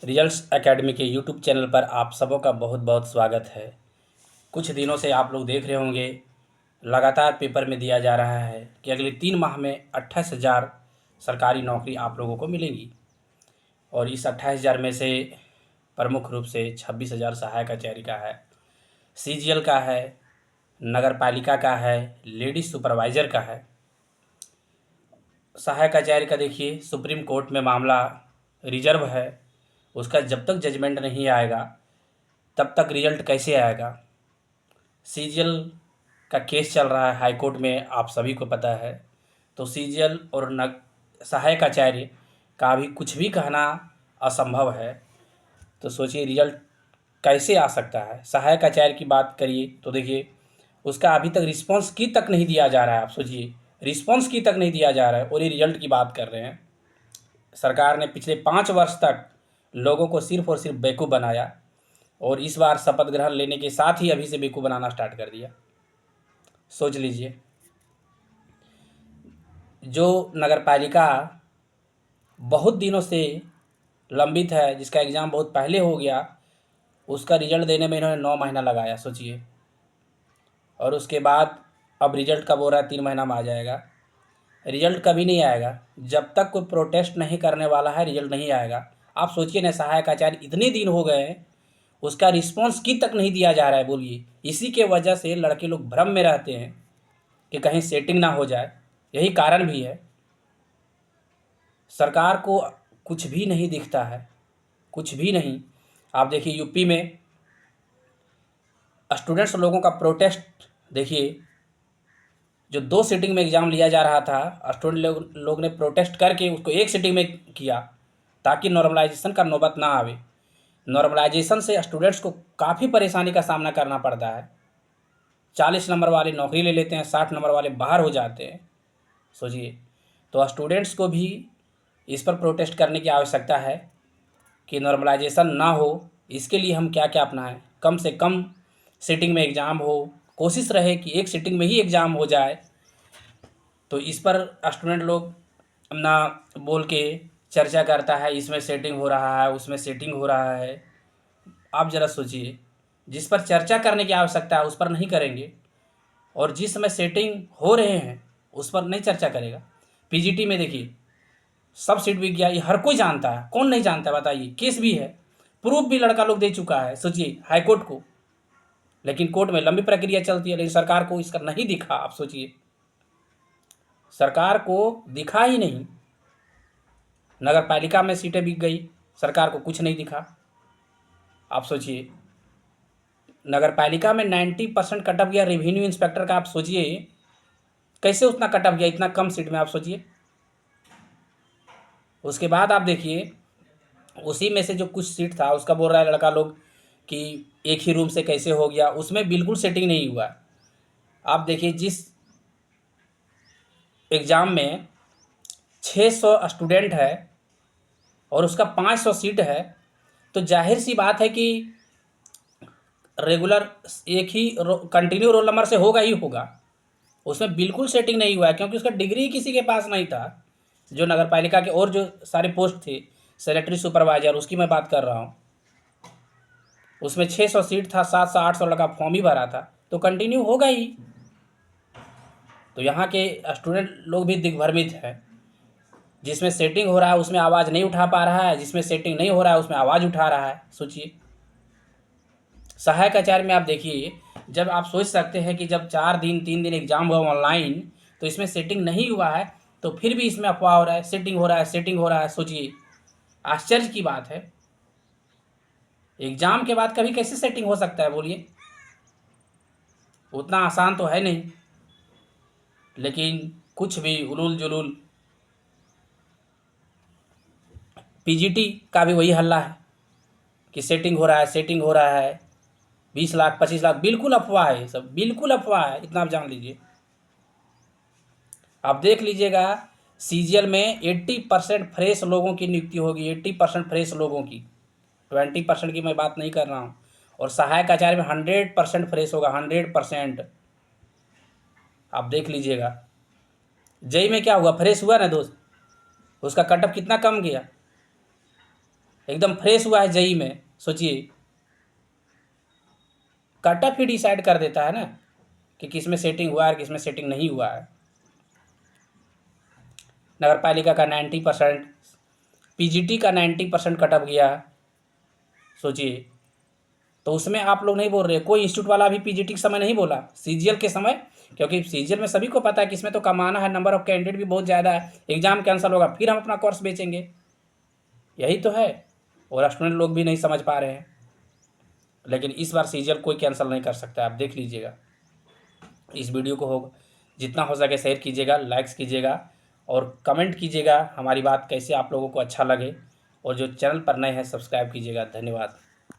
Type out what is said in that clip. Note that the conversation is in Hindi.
रिजल्ट्स एकेडमी के यूट्यूब चैनल पर आप सबों का बहुत बहुत स्वागत है। कुछ दिनों से आप लोग देख रहे होंगे, लगातार पेपर में दिया जा रहा है कि अगले 3 माह में 28,000 सरकारी नौकरी आप लोगों को मिलेंगी। और इस 28,000 में से प्रमुख रूप से 26,000 सहायक आचार्य का है, सीजीएल का है, नगर पालिका का है, लेडीज सुपरवाइज़र का है। सहायक आचार्य का देखिए, सुप्रीम कोर्ट में मामला रिजर्व है। उसका जब तक जजमेंट नहीं आएगा तब तक रिजल्ट कैसे आएगा। सीजीएल का केस चल रहा है हाई कोर्ट में, आप सभी को पता है। तो सीजीएल और सहायक आचार्य का भी कुछ भी कहना असंभव है। तो सोचिए रिजल्ट कैसे आ सकता है। सहायक आचार्य की बात करिए तो देखिए, उसका अभी तक रिस्पॉन्स की तक नहीं दिया जा रहा है। आप सोचिए, रिस्पॉन्स की तक नहीं दिया जा रहा है और ये रिजल्ट की बात कर रहे हैं। सरकार ने पिछले 5 वर्ष तक लोगों को सिर्फ और सिर्फ बेवकूफ़ बनाया और इस बार शपथ ग्रहण लेने के साथ ही अभी से बेवकूफ़ बनाना स्टार्ट कर दिया। सोच लीजिए, जो नगर पालिका बहुत दिनों से लंबित है, जिसका एग्ज़ाम बहुत पहले हो गया, उसका रिजल्ट देने में इन्होंने 9 महीना लगाया। सोचिए, और उसके बाद अब रिजल्ट कब हो रहा है, 3 महीना में आ जाएगा। रिजल्ट कभी नहीं आएगा जब तक कोई प्रोटेस्ट नहीं करने वाला है, रिजल्ट नहीं आएगा। आप सोचिए ना, सहायक आचार्य इतने दिन हो गए हैं, उसका रिस्पॉन्स की तक नहीं दिया जा रहा है। बोलिए, इसी के वजह से लड़के लोग भ्रम में रहते हैं कि कहीं सेटिंग ना हो जाए। यही कारण भी है। सरकार को कुछ भी नहीं दिखता है, कुछ भी नहीं। आप देखिए, यूपी में स्टूडेंट्स लोगों का प्रोटेस्ट देखिए, जो 2 सीटिंग में एग्ज़ाम लिया जा रहा था, स्टूडेंट लोग ने प्रोटेस्ट करके उसको 1 सीटिंग में किया ताकि नॉर्मलाइजेशन का नौबत ना आवे। नॉर्मलाइजेशन से स्टूडेंट्स को काफ़ी परेशानी का सामना करना पड़ता है। 40 नंबर वाले नौकरी ले लेते हैं, 60 नंबर वाले बाहर हो जाते हैं। सोचिए, तो स्टूडेंट्स को भी इस पर प्रोटेस्ट करने की आवश्यकता है कि नॉर्मलाइजेशन ना हो। इसके लिए हम क्या क्या अपनाएं, कम से कम सीटिंग में एग्ज़ाम हो, कोशिश रहे कि 1 सीटिंग में ही एग्ज़ाम हो जाए। तो इस पर स्टूडेंट लोग ना बोल के चर्चा करता है, इसमें सेटिंग हो रहा है, उसमें सेटिंग हो रहा है। आप ज़रा सोचिए, जिस पर चर्चा करने की आवश्यकता है उस पर नहीं करेंगे, और जिसमें सेटिंग हो रहे हैं उस पर नहीं चर्चा करेगा। पीजीटी में देखिए, सब सीट बिक गया, ये हर कोई जानता है। कौन नहीं जानता है बताइए। केस भी है, प्रूफ भी लड़का लोग दे चुका है, सोचिए, हाई कोर्ट को। लेकिन कोर्ट में लंबी प्रक्रिया चलती है, लेकिन सरकार को इसका नहीं दिखा। आप सोचिए, सरकार को दिखा ही नहीं। नगर पालिका में सीटें बिक गई, सरकार को कुछ नहीं दिखा। आप सोचिए, नगर पालिका में 90% कटअप गया रेवेन्यू इंस्पेक्टर का। आप सोचिए कैसे उतना कटअप गया इतना कम सीट में। आप सोचिए, उसके बाद आप देखिए, उसी में से जो कुछ सीट था उसका बोल रहा है लड़का लोग कि एक ही रूम से कैसे हो गया, उसमें बिल्कुल सेटिंग नहीं हुआ। आप देखिए, जिस एग्ज़ाम में 600 स्टूडेंट है और उसका 500 सीट है, तो जाहिर सी बात है कि रेगुलर एक ही कंटिन्यू रोल नंबर से होगा ही होगा। उसमें बिल्कुल सेटिंग नहीं हुआ है, क्योंकि उसका डिग्री किसी के पास नहीं था। जो नगर पालिका के और जो सारे पोस्ट थे, सेनेटरी सुपरवाइजर, उसकी मैं बात कर रहा हूँ, उसमें 600 सीट था, 700-800 लड़का फॉर्म ही भरा था, तो कंटिन्यू होगा ही। तो यहाँ के स्टूडेंट लोग भी दिग्भ्रमित हैं। जिसमें सेटिंग हो रहा है उसमें आवाज़ नहीं उठा पा रहा है, जिसमें सेटिंग नहीं हो रहा है उसमें आवाज़ उठा रहा है। सोचिए, सहायक आचार्य में आप देखिए, जब आप सोच सकते हैं कि जब 4 दिन 3 दिन एग्जाम हुआ ऑनलाइन, तो इसमें सेटिंग नहीं हुआ है, तो फिर भी इसमें अफवाह हो रहा है, सेटिंग हो रहा है, सेटिंग हो रहा है। सोचिए, आश्चर्य की बात है। एग्जाम के बाद कभी कैसे सेटिंग हो सकता है बोलिए। उतना आसान तो है नहीं, लेकिन कुछ भी उलूल जुलूल। पीजीटी का भी वही हल्ला है कि सेटिंग हो रहा है, सेटिंग हो रहा है, 20 लाख 25 लाख, बिल्कुल अफवाह है, सब बिल्कुल अफवाह है, इतना आप जान लीजिए। आप देख लीजिएगा, सीजीएल में 80% फ्रेश लोगों की नियुक्ति होगी, 80% फ्रेश लोगों की, 20% की मैं बात नहीं कर रहा हूँ। और सहायक आचार्य में 100% फ्रेश होगा, 100%। आप देख लीजिएगा, जेई में क्या हुआ, फ्रेश हुआ ना दोस्त, उसका कटअप कितना कम गया। एकदम फ्रेश हुआ है जेई में, सोचिए कट ऑफ ही डिसाइड कर देता है ना कि किस में सेटिंग हुआ है और किस में सेटिंग नहीं हुआ है। नगर पालिका का 90%, पीजीटी का 90% कट ऑफ गया, सोचिए। तो उसमें आप लोग नहीं बोल रहे, कोई इंस्टीट्यूट वाला भी पीजीटी के समय नहीं बोला, सीजीएल के समय, क्योंकि सीजीएल में सभी को पता है कि इसमें तो कमाना है, नंबर ऑफ कैंडिडेट भी बहुत ज़्यादा है, एग्जाम कैंसिल होगा फिर हम अपना कोर्स बेचेंगे, यही तो है। और स्टूडेंट लोग भी नहीं समझ पा रहे हैं। लेकिन इस बार सीजीएल कोई कैंसिल नहीं कर सकता, आप देख लीजिएगा। इस वीडियो को हो जितना हो सके शेयर कीजिएगा, लाइक्स कीजिएगा और कमेंट कीजिएगा हमारी बात कैसे आप लोगों को अच्छा लगे, और जो चैनल पर नए हैं सब्सक्राइब कीजिएगा। धन्यवाद।